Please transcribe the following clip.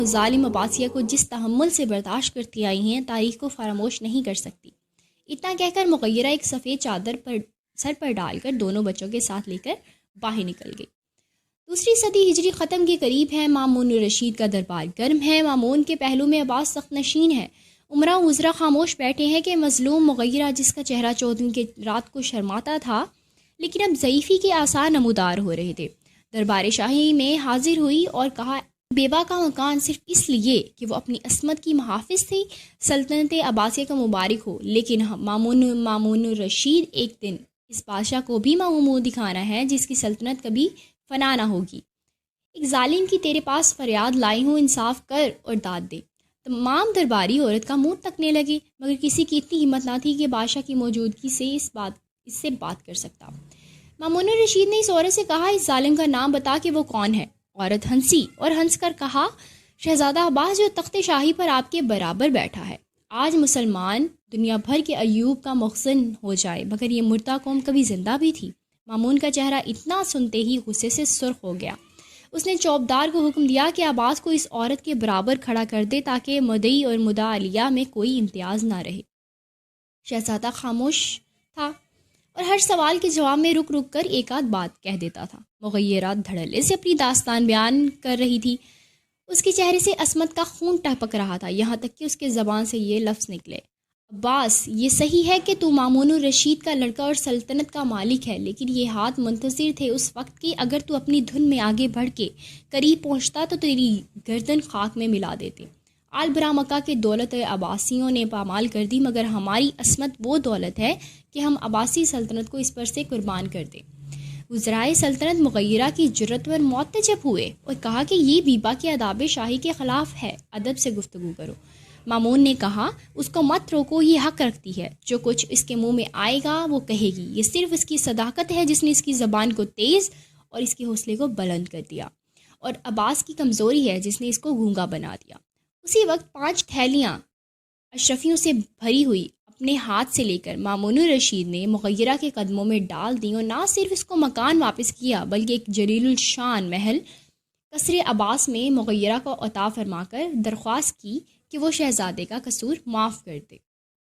ظالم عباسیہ کو جس تحمل سے برداشت کرتی آئی ہیں تاریخ کو فراموش نہیں کر سکتی۔ اتنا کہہ کر مغیرہ ایک سفید چادر پر سر پر ڈال کر دونوں بچوں کے ساتھ لے کر باہر نکل گئی۔ دوسری صدی ہجری ختم کے قریب ہے۔ مامون الرشید کا دربار گرم ہے۔ مامون کے پہلو میں عباس سخت نشین ہے۔ عمرا وزرا خاموش بیٹھے ہیں کہ مظلوم مغیرہ جس کا چہرہ 14 کی رات کو شرماتا تھا لیکن اب ضعیفی کے آثار نمودار ہو رہے تھے، دربار شاہی میں حاضر ہوئی اور کہا بیوہ کا مکان صرف اس لیے کہ وہ اپنی عصمت کی محافظ تھی، سلطنت عباسیہ کا مبارک ہو، لیکن مامون الرشید ایک دن اس بادشاہ کو بھی منہ دکھانا ہے جس کی سلطنت کبھی فنا نہ ہوگی۔ ایک ظالم کی تیرے پاس فریاد لائی ہوں، انصاف کر اور داد دے۔ تمام درباری عورت کا منہ تکنے لگے، مگر کسی کی اتنی ہمت نہ تھی کہ بادشاہ کی موجودگی سے اس سے بات کر سکتا۔ مامون الرشید نے اس عورت سے کہا اس ظالم کا نام بتا کہ وہ کون ہے۔ عورت ہنسی اور ہنس کر کہا شہزادہ عباس جو تخت شاہی پر آپ کے برابر بیٹھا ہے۔ آج مسلمان دنیا بھر کے ایوب کا مخزن ہو جائے مگر یہ مردہ قوم کبھی زندہ بھی تھی۔ مامون کا چہرہ اتنا سنتے ہی غصے سے سرخ ہو گیا۔ اس نے چوبدار کو حکم دیا کہ عباس کو اس عورت کے برابر کھڑا کر دے تاکہ مدعی اور مدعا علیہ میں کوئی امتیاز نہ رہے۔ شہزادہ خاموش تھا اور ہر سوال کے جواب میں رک رک کر ایک آدھ بات کہہ دیتا تھا۔ مغیرہ دھڑلے سے اپنی داستان بیان کر رہی تھی۔ اس کے چہرے سے عصمت کا خون ٹپک رہا تھا، یہاں تک کہ اس کے زبان سے یہ لفظ نکلے عباس یہ صحیح ہے کہ تو مامون الرشید کا لڑکا اور سلطنت کا مالک ہے، لیکن یہ ہاتھ منتظر تھے اس وقت کی اگر تو اپنی دھن میں آگے بڑھ کے قریب پہنچتا تو تیری گردن خاک میں ملا دیتے۔ آل برا مکہ کے دولت عباسیوں نے پامال کر دی مگر ہماری عصمت وہ دولت ہے کہ ہم عباسی سلطنت کو اس پر سے قربان کر دیں۔ وزرائے سلطنت مغیرہ کی جرت پر معتجب ہوئے اور کہا کہ یہ بیبا کے آداب شاہی کے خلاف ہے، ادب سے گفتگو کرو۔ مامون نے کہا اس کو مت روکو، یہ حق رکھتی ہے، جو کچھ اس کے منہ میں آئے گا وہ کہے گی، یہ صرف اس کی صداقت ہے جس نے اس کی زبان کو تیز اور اس کے حوصلے کو بلند کر دیا، اور عباس کی کمزوری ہے جس نے اس کو گونگا بنا دیا۔ اسی وقت 5 تھیلیاں اشرفیوں سے بھری ہوئی اپنے ہاتھ سے لے کر مامون الرشید نے مغیرہ کے قدموں میں ڈال دی اور نہ صرف اس کو مکان واپس کیا بلکہ ایک جلیل الشان محل قصر عباس میں مغیرہ کو عطا فرما کر درخواست کی کہ وہ شہزادے کا قصور معاف کر دے۔